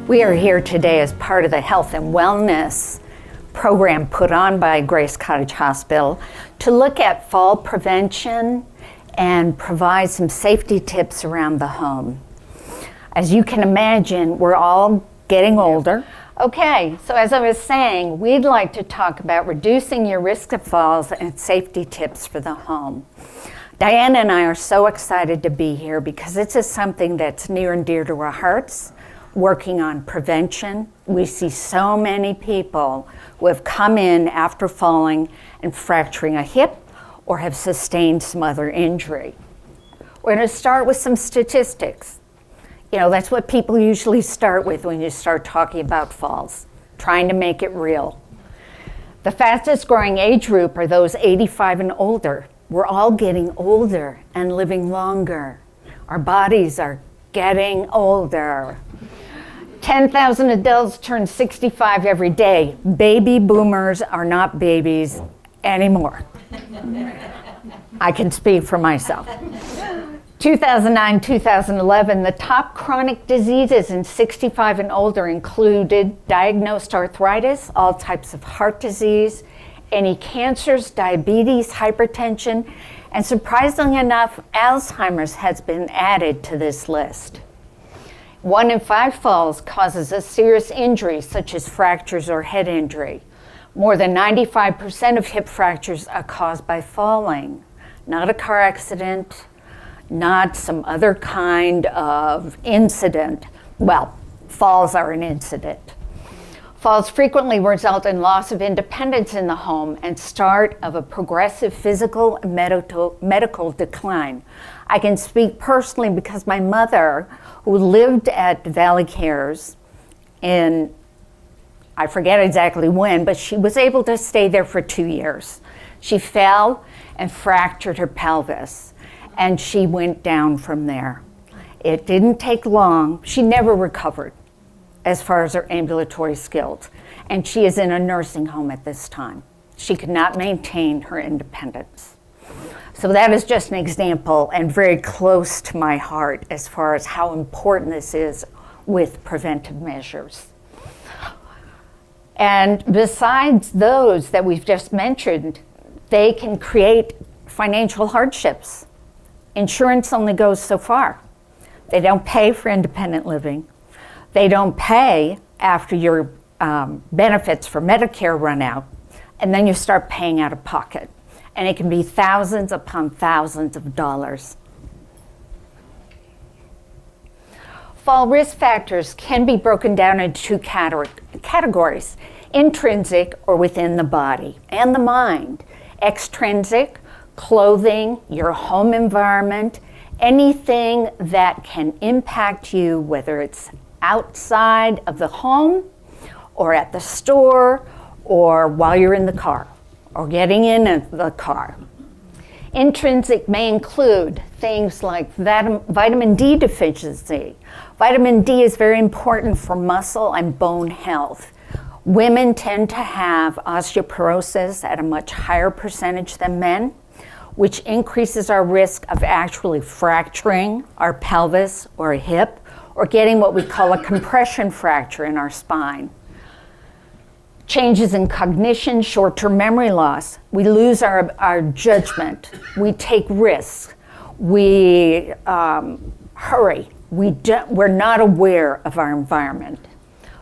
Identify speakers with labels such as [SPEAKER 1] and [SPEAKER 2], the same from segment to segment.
[SPEAKER 1] We are here today as part of the health and wellness program put on by Grace Cottage Hospital to look at fall prevention and provide some safety tips around the home. As you can imagine, we're all getting older. Okay, so as I was saying, we'd like to talk about reducing your risk of falls and safety tips for the home. Diane and I are so excited to be here because this is something that's near and dear to our hearts, working on prevention. We see so many people who have come in after falling and fracturing a hip or have sustained some other injury. We're going to start with some statistics. You know, that's what people usually start with when you start talking about falls, trying to make it real. The fastest growing age group are those 85 and older. We're all getting older and living longer. Our bodies are getting older. 10,000 adults turn 65 every day. Baby boomers are not babies anymore. I can speak for myself. 2009, 2011, the top chronic diseases in 65 and older included diagnosed arthritis, all types of heart disease, any cancers, diabetes, hypertension, and surprisingly enough, Alzheimer's has been added to this list. 1 in 5 falls causes a serious injury, such as fractures or head injury. More than 95% of hip fractures are caused by falling, not a car accident, not some other kind of incident. Well, falls are an incident. Falls frequently result in loss of independence in the home and start of a progressive physical and medical decline. I can speak personally because my mother, who lived at Valley Cares in, I forget exactly when, but she was able to stay there for 2 years. She fell and fractured her pelvis, and she went down from there. It didn't take long. She never recovered as far as her ambulatory skills, and she is in a nursing home at this time. She could not maintain her independence. So that is just an example and very close to my heart as far as how important this is with preventive measures. And besides those that we've just mentioned, they can create financial hardships. Insurance only goes so far. They don't pay for independent living. They don't pay after your benefits for Medicare run out, and then you start paying out of pocket. And it can be thousands upon thousands of dollars. Fall risk factors can be broken down into 2 categories: intrinsic, or within the body and the mind; extrinsic, clothing, your home environment, anything that can impact you, whether it's outside of the home or at the store or while you're in the car or getting in the car. Intrinsic may include things like vitamin D deficiency. Vitamin D is very important for muscle and bone health. Women tend to have osteoporosis at a much higher percentage than men, which increases our risk of actually fracturing our pelvis or a hip, or getting what we call a compression fracture in our spine. Changes in cognition, short-term memory loss. We lose our judgment. We take risks. We hurry. We're not aware of our environment.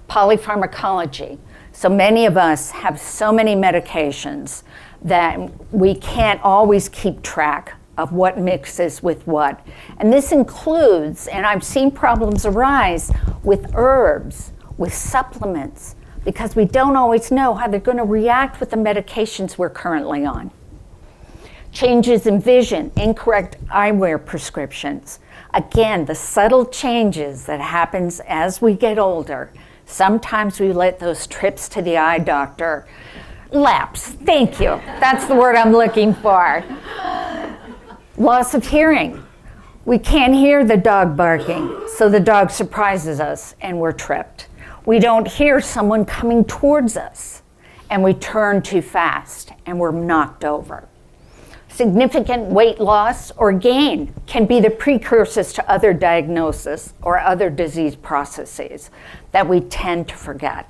[SPEAKER 1] Polypharmacology. So many of us have so many medications that we can't always keep track of what mixes with what. And this includes, and I've seen problems arise with herbs, with supplements, because we don't always know how they're going to react with the medications we're currently on. Changes in vision, incorrect eyewear prescriptions. Again, the subtle changes that happens as we get older. Sometimes we let those trips to the eye doctor lapse. Thank you. That's the word I'm looking for. Loss of hearing. We can't hear the dog barking, so the dog surprises us and we're tripped. We don't hear someone coming towards us and we turn too fast and we're knocked over. Significant weight loss or gain can be the precursors to other diagnoses or other disease processes that we tend to forget.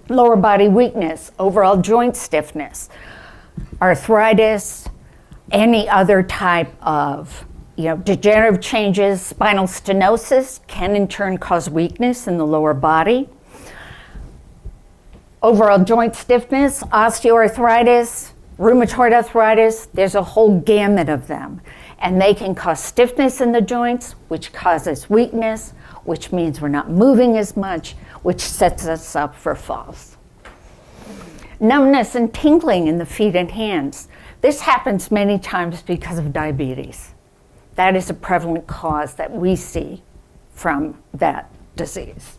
[SPEAKER 1] Lower body weakness, overall joint stiffness, arthritis, any other type of degenerative changes, spinal stenosis can in turn cause weakness in the lower body. Overall joint stiffness, osteoarthritis, rheumatoid arthritis, there's a whole gamut of them. And they can cause stiffness in the joints, which causes weakness, which means we're not moving as much, which sets us up for falls. Numbness and tingling in the feet and hands. This happens many times because of diabetes. That is a prevalent cause that we see from that disease.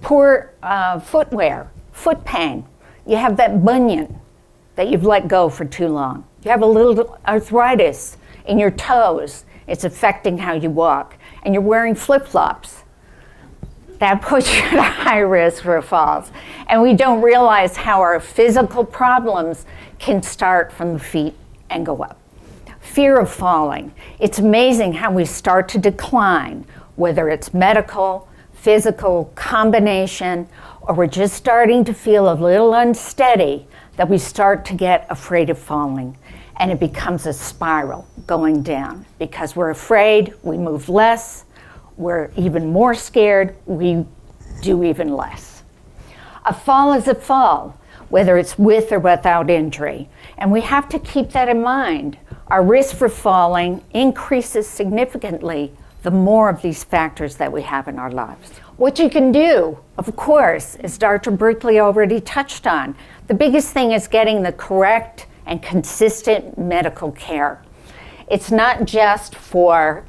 [SPEAKER 1] Poor footwear, foot pain. You have that bunion that you've let go for too long. You have a little arthritis in your toes. It's affecting how you walk. And you're wearing flip-flops. That puts you at a high risk for falls. And we don't realize how our physical problems can start from the feet and go up. Fear of falling. It's amazing how we start to decline, whether it's medical, physical, combination, or we're just starting to feel a little unsteady, that we start to get afraid of falling. And it becomes a spiral going down because we're afraid, we move less, we're even more scared, we do even less. A fall is a fall, whether it's with or without injury. And we have to keep that in mind. Our risk for falling increases significantly the more of these factors that we have in our lives. What you can do, of course, as Dr. Berkeley already touched on, the biggest thing is getting the correct and consistent medical care. It's not just for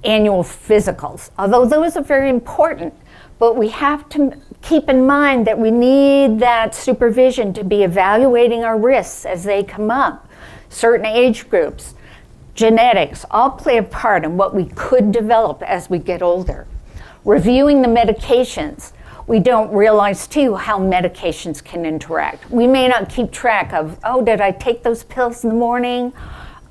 [SPEAKER 1] annual physicals, although those are very important, but we have to keep in mind that we need that supervision to be evaluating our risks as they come up. Certain age groups, genetics, all play a part in what we could develop as we get older. Reviewing the medications, we don't realize too how medications can interact. We may not keep track of, did I take those pills in the morning?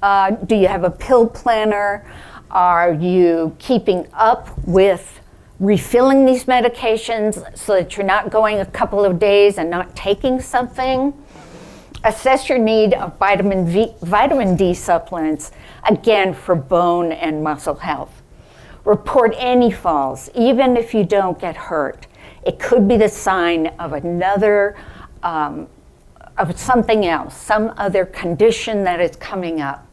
[SPEAKER 1] Do you have a pill planner? Are you keeping up with refilling these medications so that you're not going a couple of days and not taking something? Assess your need of vitamin D supplements, again for bone and muscle health. Report any falls, even if you don't get hurt. It could be the sign of another, of something else, some other condition that is coming up.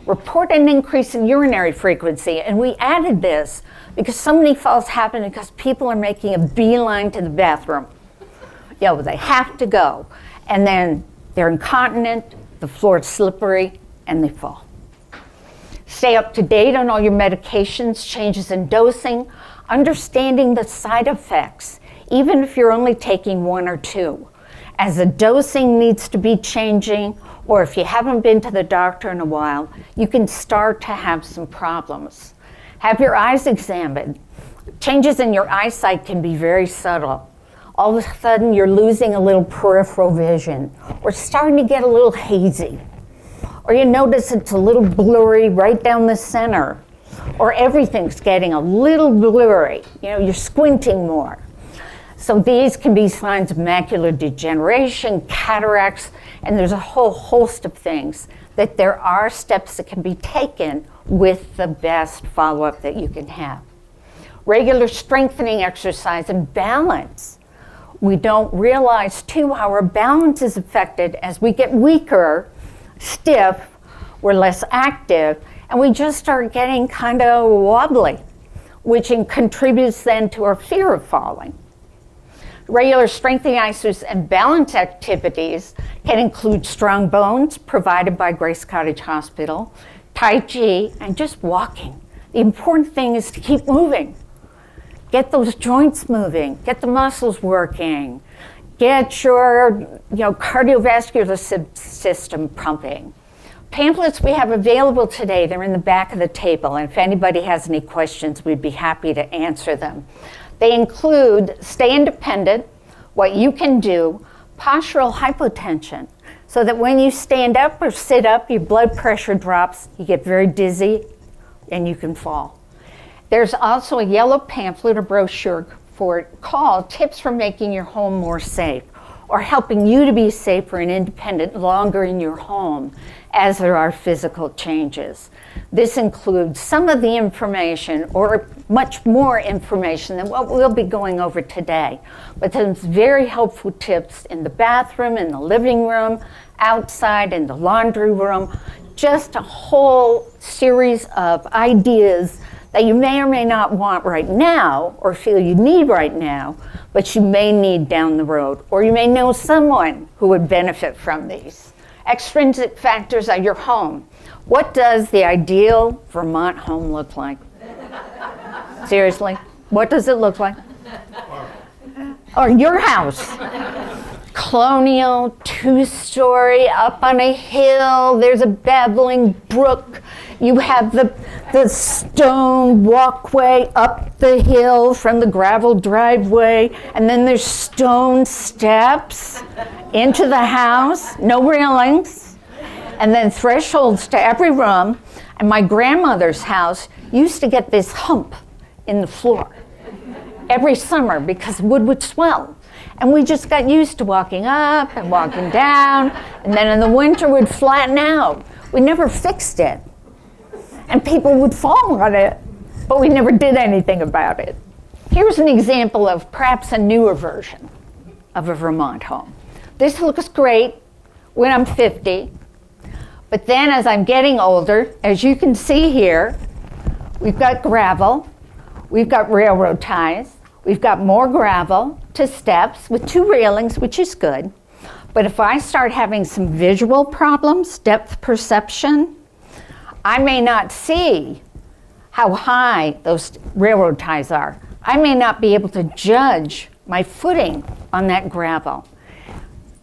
[SPEAKER 1] Report an increase in urinary frequency, and we added this because so many falls happen because people are making a beeline to the bathroom. They have to go, and then they're incontinent, the floor is slippery, and they fall. Stay up to date on all your medications, changes in dosing, understanding the side effects, even if you're only taking one or two. As the dosing needs to be changing, or if you haven't been to the doctor in a while, you can start to have some problems. Have your eyes examined. Changes in your eyesight can be very subtle. All of a sudden, you're losing a little peripheral vision, or starting to get a little hazy. Or you notice it's a little blurry right down the center, or everything's getting a little blurry. You're squinting more. So these can be signs of macular degeneration, cataracts, and there's a whole host of things that there are steps that can be taken with the best follow-up that you can have. Regular strengthening exercise and balance. We don't realize too how our balance is affected as we get weaker, stiff, we're less active, and we just start getting kind of wobbly, which contributes then to our fear of falling. Regular strengthening exercises and balance activities can include strong bones provided by Grace Cottage Hospital, Tai Chi, and just walking. The important thing is to keep moving. Get those joints moving, get the muscles working, get your cardiovascular system pumping. Pamphlets we have available today, they're in the back of the table, and if anybody has any questions, we'd be happy to answer them. They include Stay Independent, What You Can Do, Postural Hypotension. so that when you stand up or sit up, your blood pressure drops, you get very dizzy, and you can fall. There's also a yellow pamphlet or brochure for it called Tips for Making Your Home More Safe, or helping you to be safer and independent longer in your home as there are physical changes. This includes some of the information, or much more information than what we'll be going over today, but some very helpful tips in the bathroom, in the living room, outside, in the laundry room, just a whole series of ideas that you may or may not want right now or feel you need right now, but you may need down the road, or you may know someone who would benefit from these. Extrinsic factors are your home. What does the ideal Vermont home look like? Seriously, what does it look like? Or your house. Colonial, 2-story, up on a hill, there's a babbling brook. You have the stone walkway up the hill from the gravel driveway, and then there's stone steps into the house, no railings, and then thresholds to every room. And my grandmother's house used to get this hump in the floor every summer because wood would swell. And we just got used to walking up and walking down, and then in the winter would flatten out. We never fixed it. And people would fall on it, but we never did anything about it. Here's an example of perhaps a newer version of a Vermont home. This looks great when I'm 50, but then as I'm getting older, as you can see here, we've got gravel, we've got railroad ties, we've got more gravel to steps with 2 railings, which is good. But if I start having some visual problems, depth perception, I may not see how high those railroad ties are. I may not be able to judge my footing on that gravel.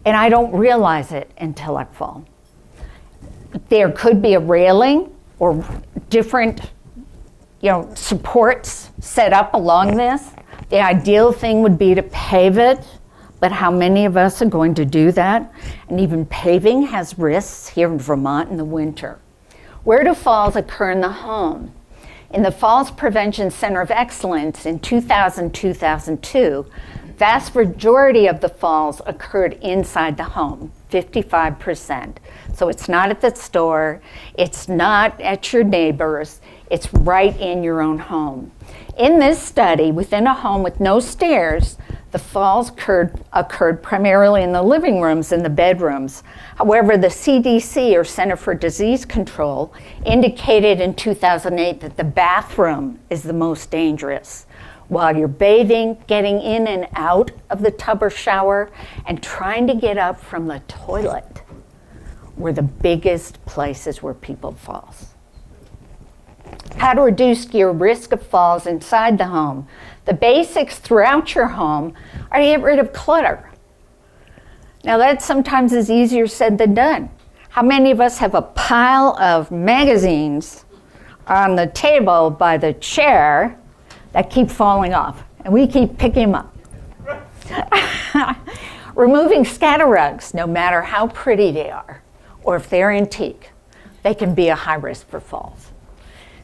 [SPEAKER 1] And I don't realize it until I fall. There could be a railing or different supports set up along this. The ideal thing would be to pave it, but how many of us are going to do that? And even paving has risks here in Vermont in the winter. Where do falls occur in the home? In the Falls Prevention Center of Excellence in 2000-2002, vast majority of the falls occurred inside the home, 55%. So it's not at the store, it's not at your neighbor's, it's right in your own home. In this study, within a home with no stairs, the falls occurred primarily in the living rooms and the bedrooms. However, the CDC, or Center for Disease Control, indicated in 2008 that the bathroom is the most dangerous. While you're bathing, getting in and out of the tub or shower, and trying to get up from the toilet were the biggest places where people fall. How to reduce your risk of falls inside the home. The basics throughout your home are to get rid of clutter. Now that sometimes is easier said than done. How many of us have a pile of magazines on the table by the chair that keep falling off, and we keep picking them up? Removing scatter rugs, no matter how pretty they are, or if they're antique, they can be a high risk for falls.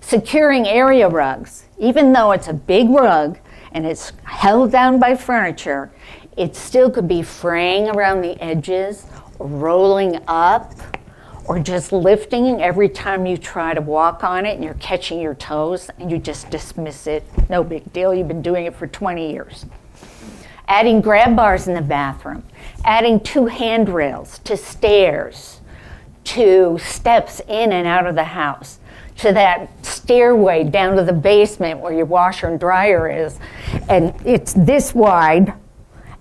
[SPEAKER 1] Securing area rugs, even though it's a big rug and it's held down by furniture, it still could be fraying around the edges, or rolling up, or just lifting every time you try to walk on it and you're catching your toes and you just dismiss it. No big deal, you've been doing it for 20 years. Adding grab bars in the bathroom, adding 2 handrails to stairs, to steps in and out of the house, to that stairway down to the basement where your washer and dryer is, and it's this wide,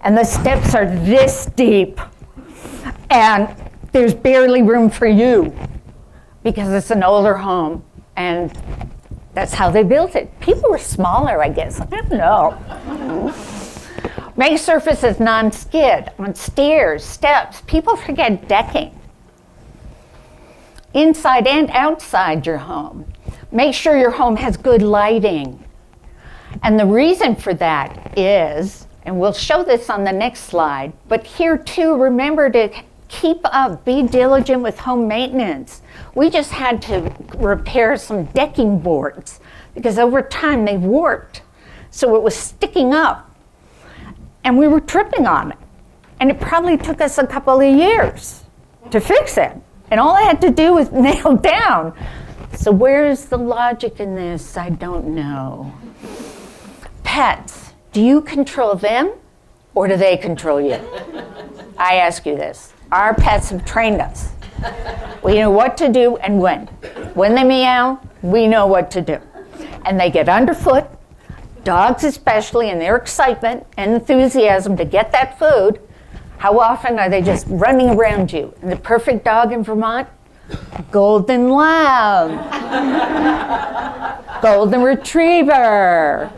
[SPEAKER 1] and the steps are this deep, and there's barely room for you because it's an older home, and that's how they built it. People were smaller, I guess. I don't know. Make surfaces non-skid on stairs, steps. People forget decking. Inside and outside your home. Make sure your home has good lighting. And the reason for that is, and we'll show this on the next slide, but here too, remember to Keep up, be diligent with home maintenance. We just had to repair some decking boards because over time they warped. So it was sticking up and we were tripping on it. And it probably took us a couple of years to fix it. And all I had to do was nail down. So where's the logic in this? I don't know. Pets, do you control them or do they control you? I ask you this. Our pets have trained us. We know what to do and when. When they meow, we know what to do. And they get underfoot, dogs especially, in their excitement and enthusiasm to get that food. How often are they just running around you? And the perfect dog in Vermont? Golden Lab. Golden Retriever.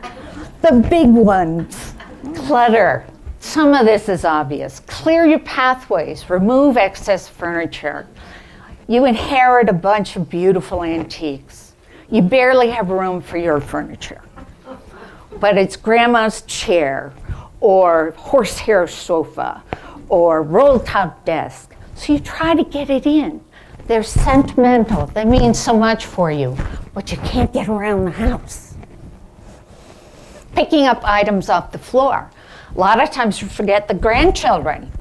[SPEAKER 1] The big ones. Clutter. Some of this is obvious. Clear your pathways, remove excess furniture. You inherit a bunch of beautiful antiques. You barely have room for your furniture. But it's grandma's chair, or horsehair sofa, or roll-top desk. So you try to get it in. They're sentimental. They mean so much for you, but you can't get around the house. Picking up items off the floor. A lot of times you forget the grandchildren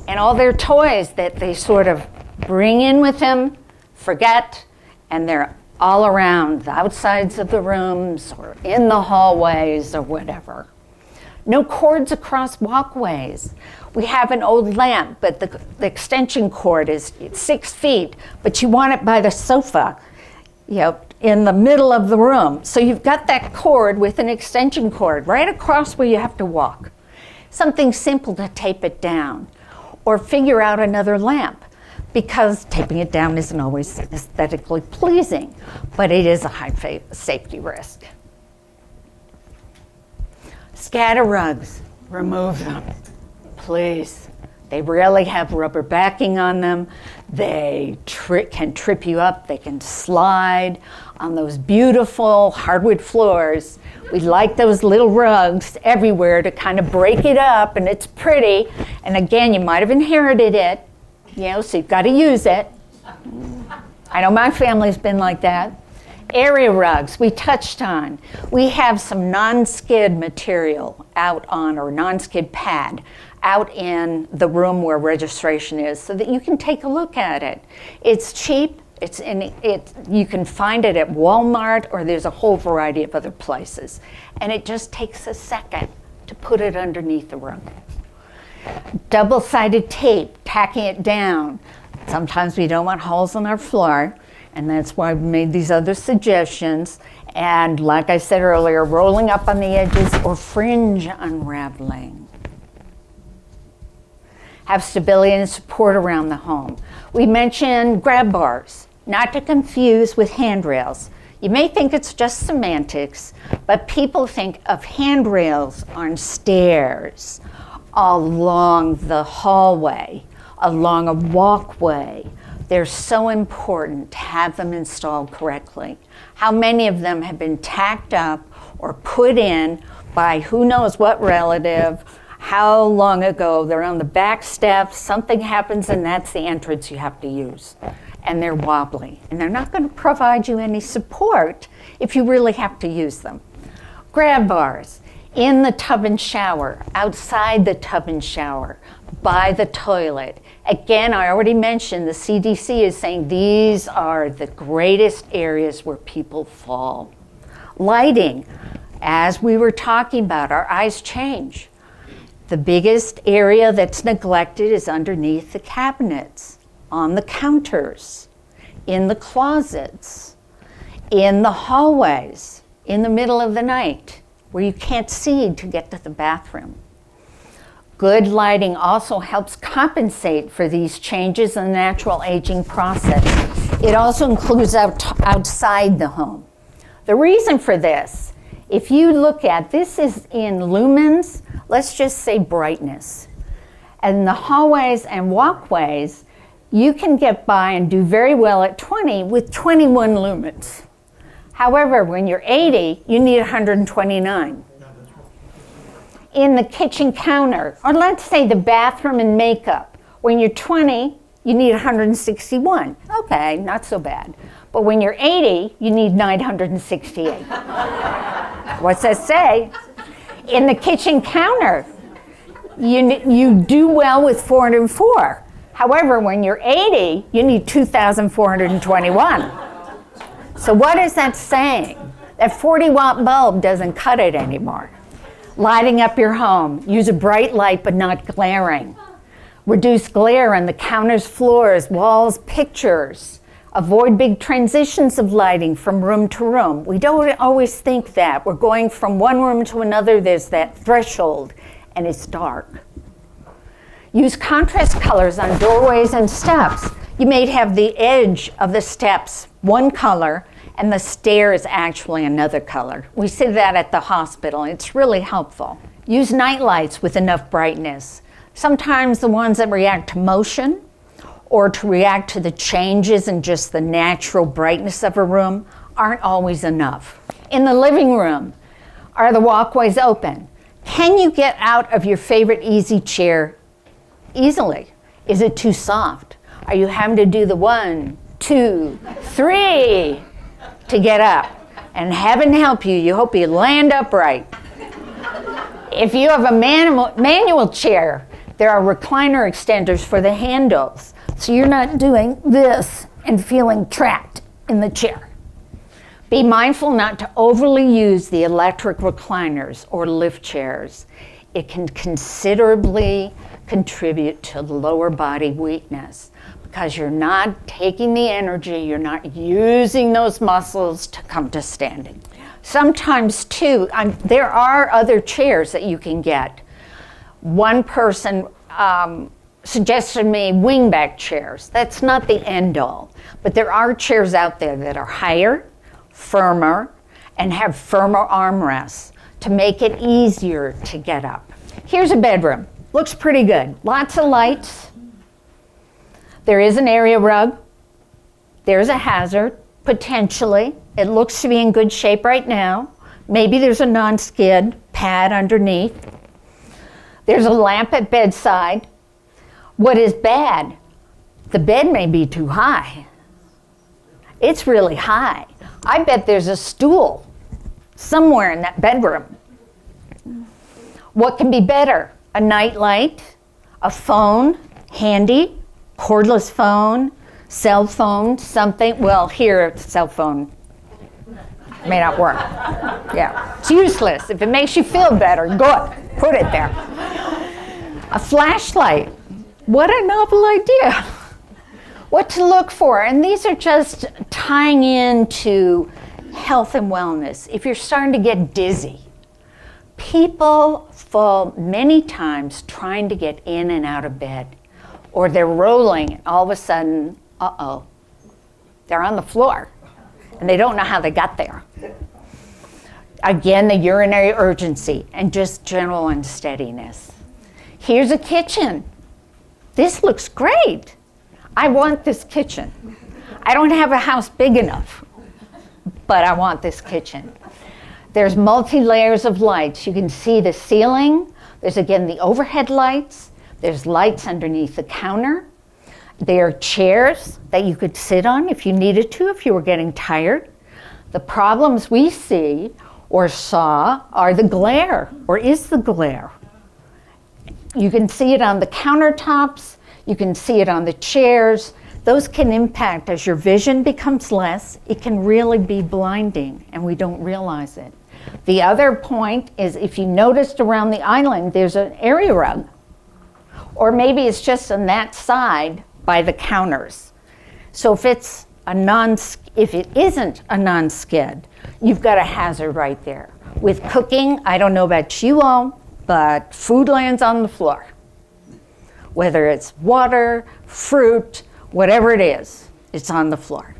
[SPEAKER 1] and all their toys that they sort of bring in with them, forget, and they're all around the outsides of the rooms or in the hallways or whatever. No cords across walkways. We have an old lamp, but the extension cord is 6 feet, but you want it by the sofa, in the middle of the room. So you've got that cord with an extension cord right across where you have to walk. Something simple to tape it down, or figure out another lamp, because taping it down isn't always aesthetically pleasing, but it is a high safety risk. Scatter rugs, remove them, please. They rarely have rubber backing on them. They can trip you up. They can slide on those beautiful hardwood floors. We like those little rugs everywhere to kind of break it up, and it's pretty. And again, you might have inherited it, so you've got to use it. I know my family's been like that. Area rugs, we touched on. We have some non-skid material out on, or non-skid pad, out in the room where registration is so that you can take a look at it. It's cheap. You can find it at Walmart, or there's a whole variety of other places. And it just takes a second to put it underneath the rug. Double-sided tape, tacking it down. Sometimes we don't want holes in our floor, and that's why we made these other suggestions. And like I said earlier, rolling up on the edges or fringe unraveling. Have stability and support around the home. We mentioned grab bars, not to confuse with handrails. You may think it's just semantics, but people think of handrails on stairs, along the hallway, along a walkway. They're so important to have them installed correctly. How many of them have been tacked up or put in by who knows what relative, how long ago? They're on the back steps, something happens, and that's the entrance you have to use. And they're wobbly, and they're not going to provide you any support if you really have to use them. Grab bars in the tub and shower, outside the tub and shower, by the toilet. Again, I already mentioned the CDC is saying these are the greatest areas where people fall. Lighting, as we were talking about, our eyes change. The biggest area that's neglected is underneath the cabinets, on the counters, in the closets, in the hallways, in the middle of the night, where you can't see to get to the bathroom. Good lighting also helps compensate for these changes in the natural aging process. It also includes outside the home. The reason for this, if you look at, this is in lumens, let's just say brightness. And the hallways and walkways, you can get by and do very well at 20 with 21 lumens. However, when you're 80, you need 129. In the kitchen counter, or let's say the bathroom and makeup, When you're 20, you need 161. Okay, not so bad. But when you're 80, you need 968. What's that say? In the kitchen counter, you do well with 404. However, when you're 80, you need 2,421. So what is that saying? That 40-watt bulb doesn't cut it anymore. Lighting up your home. Use a bright light but not glaring. Reduce glare on the counters, floors, walls, pictures. Avoid big transitions of lighting from room to room. We don't always think that. We're going from one room to another, there's that threshold, and it's dark. Use contrast colors on doorways and steps. You may have the edge of the steps one color, and the stairs actually another color. We see that at the hospital. It's really helpful. Use night lights with enough brightness. Sometimes the ones that react to motion or to react to the changes in just the natural brightness of a room aren't always enough. In the living room, are the walkways open? Can you get out of your favorite easy chair easily? Is it too soft? Are you having to do the 1, 2, 3 to get up? And heaven help you, you hope you land upright. If you have a manual chair, there are recliner extenders for the handles, so you're not doing this and feeling trapped in the chair. Be mindful not to overly use the electric recliners or lift chairs. It can considerably contribute to lower body weakness because you're not taking the energy, you're not using those muscles to come to standing. Sometimes too, there are other chairs that you can get. One person suggested me wingback chairs. That's not the end all, but there are chairs out there that are higher, firmer, and have firmer armrests to make it easier to get up. Here's a bedroom. Looks pretty good. Lots of lights. There is an area rug. There's a hazard, potentially. It looks to be in good shape right now. Maybe there's a non-skid pad underneath. There's a lamp at bedside. What is bad? The bed may be too high. It's really high. I bet there's a stool somewhere in that bedroom. What can be better? A night light, a phone, handy, cordless phone, cell phone, something. Well, here, cell phone may not work. Yeah, it's useless. If it makes you feel better, good, put it there. A flashlight, what a novel idea. What to look for, and these are just tying into health and wellness. If you're starting to get dizzy, people fall many times trying to get in and out of bed, or they're rolling, and all of a sudden, they're on the floor, and they don't know how they got there. Again, the urinary urgency and just general unsteadiness. Here's a kitchen. This looks great. I want this kitchen. I don't have a house big enough, but I want this kitchen. There's multi-layers of lights. You can see the ceiling. There's again the overhead lights. There's lights underneath the counter. There are chairs that you could sit on if you needed to, if you were getting tired. The problems we see or saw are the glare, or is the glare. You can see it on the countertops. You can see it on the chairs. Those can impact as your vision becomes less. It can really be blinding, and we don't realize it. The other point is if you noticed around the island, there's an area rug. Or maybe it's just on that side by the counters. So if it isn't a non-skid, you've got a hazard right there. With cooking, I don't know about you all, but food lands on the floor. Whether it's water, fruit, whatever it is, it's on the floor.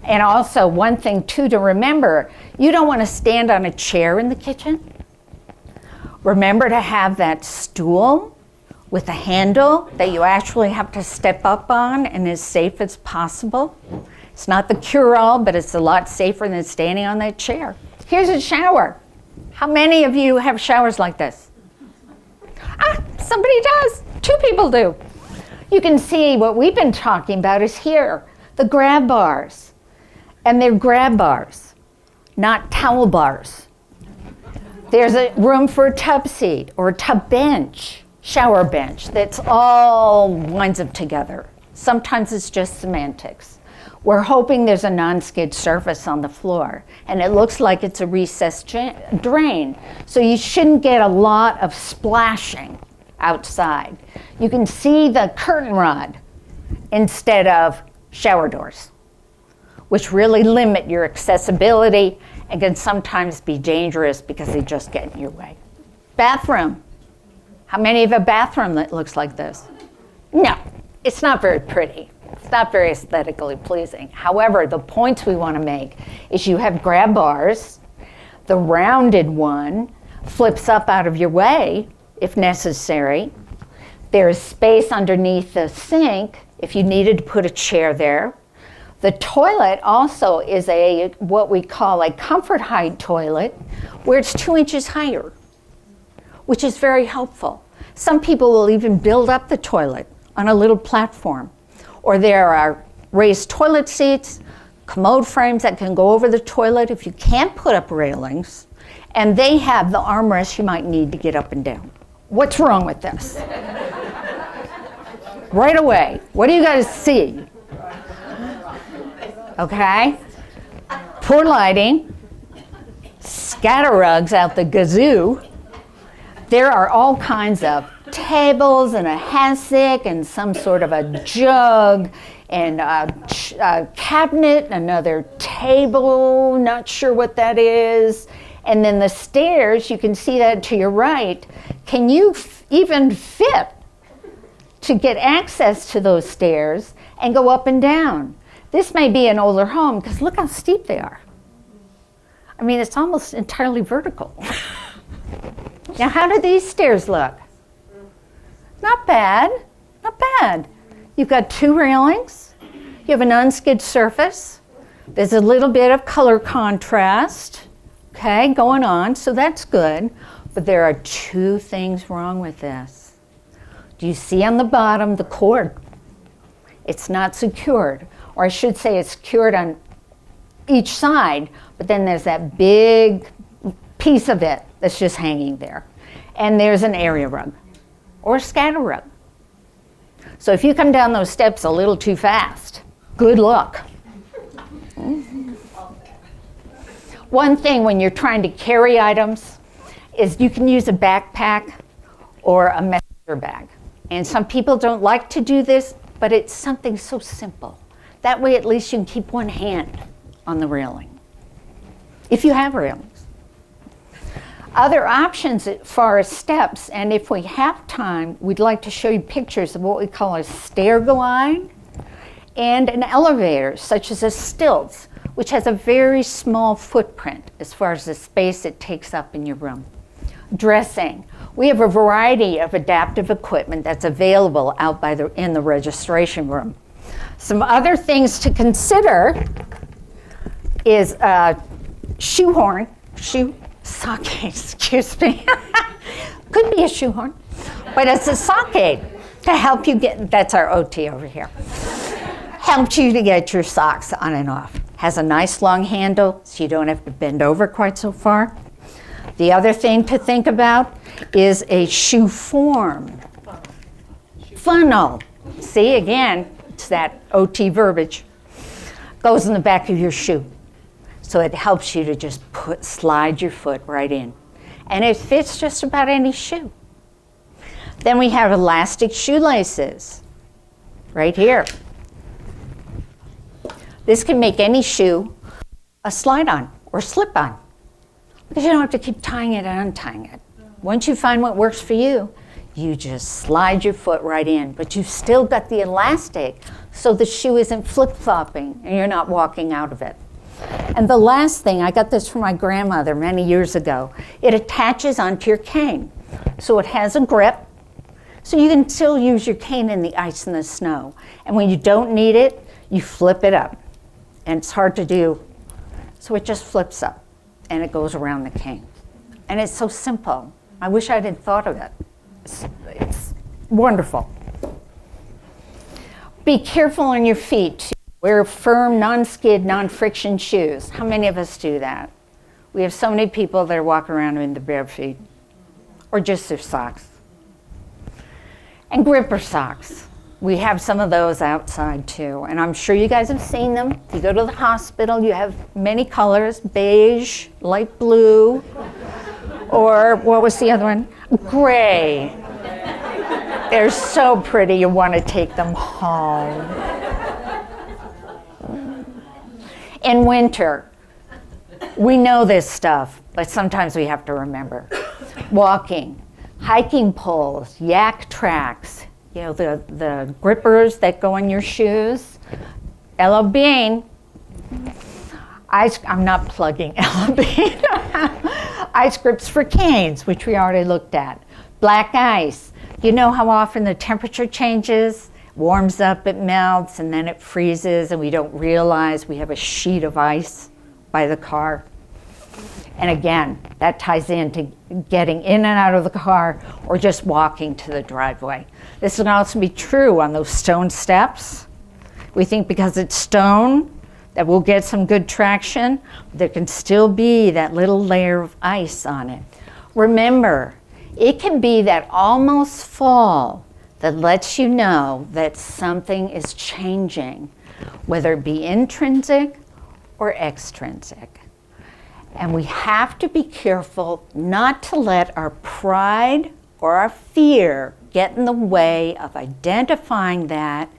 [SPEAKER 1] And also one thing too to remember, you don't want to stand on a chair in the kitchen. Remember to have that stool with a handle that you actually have to step up on and as safe as possible. It's not the cure-all, but it's a lot safer than standing on that chair. Here's a shower. How many of you have showers like this? Somebody does. 2 people do. You can see what we've been talking about is here, the grab bars. And they're grab bars, not towel bars. There's a room for a tub seat or a tub bench, shower bench, that's all winds up together. Sometimes it's just semantics. We're hoping there's a non-skid surface on the floor, and it looks like it's a recessed drain. So you shouldn't get a lot of splashing outside. You can see the curtain rod instead of shower doors, which really limit your accessibility and can sometimes be dangerous because they just get in your way. Bathroom. How many have a bathroom that looks like this? No, it's not very pretty. It's not very aesthetically pleasing. However, the points we want to make is you have grab bars. The rounded one flips up out of your way if necessary. There is space underneath the sink if you needed to put a chair there. The toilet also is what we call a comfort height toilet, where it's 2 inches higher, which is very helpful. Some people will even build up the toilet on a little platform. Or there are raised toilet seats, commode frames that can go over the toilet if you can't put up railings, and they have the armrests you might need to get up and down. What's wrong with this? Right away, what do you guys see? Okay, poor lighting, scatter rugs out the gazoo. There are all kinds of tables and a hassock and some sort of a jug and a cabinet, another table, not sure what that is. And then the stairs, you can see that to your right. Can you even fit to get access to those stairs and go up and down? This may be an older home because look how steep they are. I mean, it's almost entirely vertical. Now, how do these stairs look? Not bad, not bad. You've got 2 railings. You have an unskid surface. There's a little bit of color contrast, okay, going on, so that's good. But there are 2 things wrong with this. Do you see on the bottom the cord? It's not secured, or I should say it's secured on each side, but then there's that big piece of it that's just hanging there. And there's an area rug or a scatter rug. So if you come down those steps a little too fast, good luck. One thing when you're trying to carry items is you can use a backpack or a messenger bag. And some people don't like to do this, but it's something so simple. That way at least you can keep one hand on the railing, if you have railings. Other options as far as steps, and if we have time, we'd like to show you pictures of what we call a stair glide and an elevator, such as a stilts, which has a very small footprint as far as the space it takes up in your room. Dressing. We have a variety of adaptive equipment that's available out in the registration room. Some other things to consider is a shoehorn, socket, excuse me. Could be a shoehorn, but it's a socket to help you get, that's our OT over here. Helps you to get your socks on and off. Has a nice long handle so you don't have to bend over quite so far. The other thing to think about is a shoe form. Funnel. See, again, it's that OT verbiage. Goes in the back of your shoe. So it helps you to just slide your foot right in. And it fits just about any shoe. Then we have elastic shoelaces right here. This can make any shoe a slide-on or slip-on because you don't have to keep tying it and untying it. Once you find what works for you, you just slide your foot right in, but you've still got the elastic so the shoe isn't flip-flopping and you're not walking out of it. And the last thing, I got this from my grandmother many years ago. It attaches onto your cane. So it has a grip, so you can still use your cane in the ice and the snow. And when you don't need it, you flip it up. And it's hard to do, so it just flips up and it goes around the cane. And it's so simple. I wish I had thought of it. It's wonderful. Be careful on your feet. Wear firm, non-skid, non-friction shoes. How many of us do that? We have so many people that are walking around in their bare feet, or just their socks. And gripper socks. We have some of those outside too, and I'm sure you guys have seen them. If you go to the hospital, you have many colors: beige, light blue, or what was the other one? Gray. They're so pretty, you want to take them home. In winter, we know this stuff, but sometimes we have to remember. Walking, hiking poles, yak tracks, you know, the grippers that go on your shoes. Ella Bean. I'm not plugging Ella Bean. Ice grips for canes, which we already looked at. Black ice. You know how often the temperature changes? Warms up, it melts, and then it freezes, and we don't realize we have a sheet of ice by the car. And again, that ties into getting in and out of the car or just walking to the driveway. This can also be true on those stone steps. We think because it's stone that we'll get some good traction. There can still be that little layer of ice on it. Remember, it can be that almost fall that lets you know that something is changing, whether it be intrinsic or extrinsic. And we have to be careful not to let our pride or our fear get in the way of identifying that,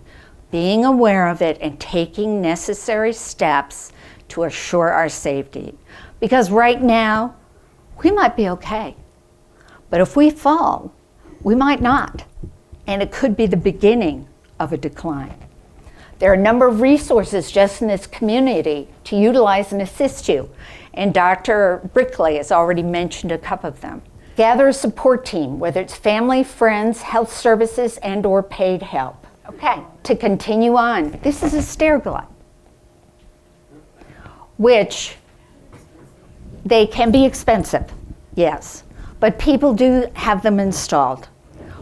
[SPEAKER 1] being aware of it, and taking necessary steps to assure our safety. Because right now, we might be okay. But if we fall, we might not. And it could be the beginning of a decline. There are a number of resources just in this community to utilize and assist you. And Dr. Brickley has already mentioned a couple of them. Gather a support team, whether it's family, friends, health services, and or paid help. Okay, to continue on, this is a stair glide, which they can be expensive, yes, but people do have them installed,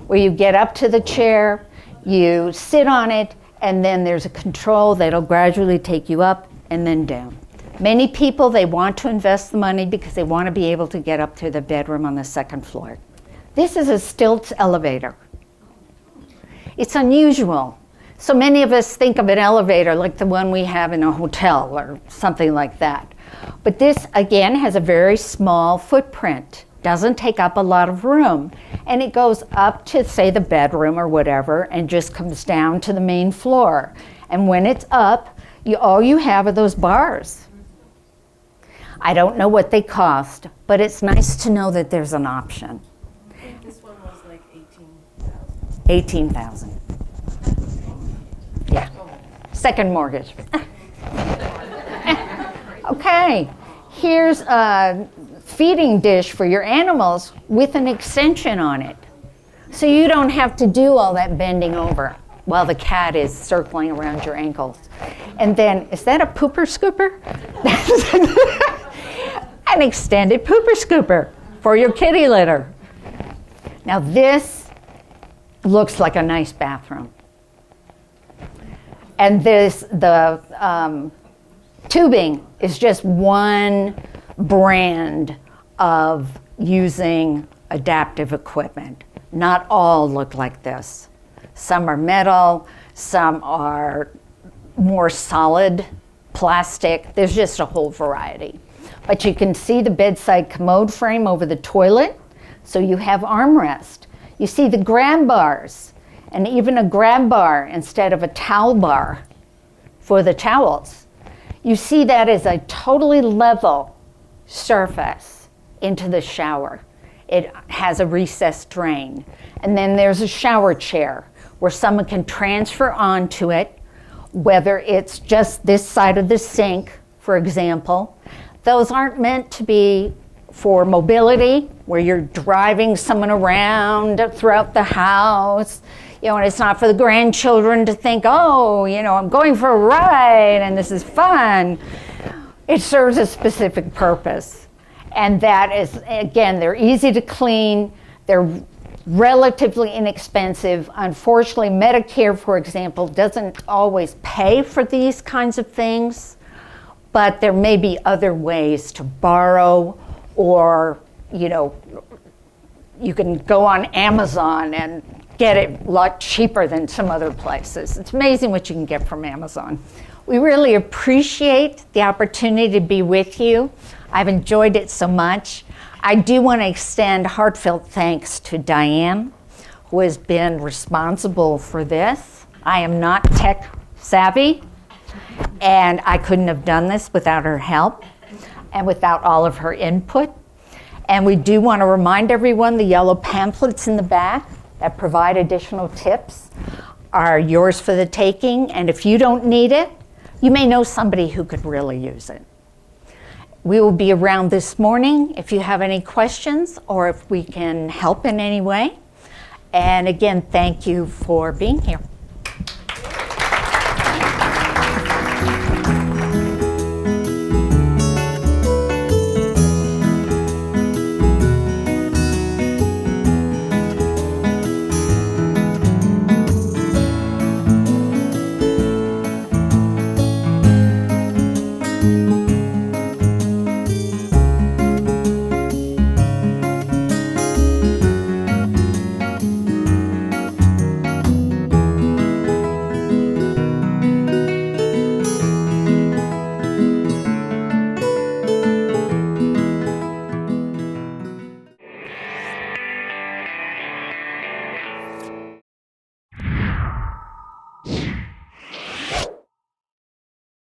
[SPEAKER 1] where you get up to the chair, you sit on it, and then there's a control that'll gradually take you up and then down. Many people, they want to invest the money because they want to be able to get up to the bedroom on the second floor. This is a stilts elevator. It's unusual. So many of us think of an elevator like the one we have in a hotel or something like that. But this, again, has a very small footprint. Doesn't take up a lot of room, and it goes up to, say, the bedroom or whatever, and just comes down to the main floor. And when it's up, all you have are those bars. I don't know what they cost, but it's nice to know that there's an option.
[SPEAKER 2] I think this one was like $18,000.
[SPEAKER 1] $18,000. Yeah. Second mortgage. Okay. Here's a feeding dish for your animals with an extension on it. So you don't have to do all that bending over while the cat is circling around your ankles. And then, is that a pooper scooper? An extended pooper scooper for your kitty litter. Now this looks like a nice bathroom. And the tubing is just one brand of using adaptive equipment. Not all look like this. Some are metal, some are more solid plastic. There's just a whole variety. But you can see the bedside commode frame over the toilet, so you have armrest. You see the grab bars, and even a grab bar instead of a towel bar for the towels. You see that as a totally level surface into the shower. It has a recessed drain. And then there's a shower chair where someone can transfer onto it, whether it's just this side of the sink, for example. Those aren't meant to be for mobility, where you're driving someone around throughout the house. You know, and it's not for the grandchildren to think, oh, you know, I'm going for a ride and this is fun. It serves a specific purpose. And that is, again, they're easy to clean. They're relatively inexpensive. Unfortunately, Medicare, for example, doesn't always pay for these kinds of things, but there may be other ways to borrow, or, you know, you can go on Amazon and get it a lot cheaper than some other places. It's amazing what you can get from Amazon. We really appreciate the opportunity to be with you. I've enjoyed it so much. I do want to extend heartfelt thanks to Diane, who has been responsible for this. I am not tech savvy, and I couldn't have done this without her help and without all of her input. And we do want to remind everyone the yellow pamphlets in the back that provide additional tips are yours for the taking. And if you don't need it, you may know somebody who could really use it. We will be around this morning if you have any questions or if we can help in any way. And again, thank you for being here.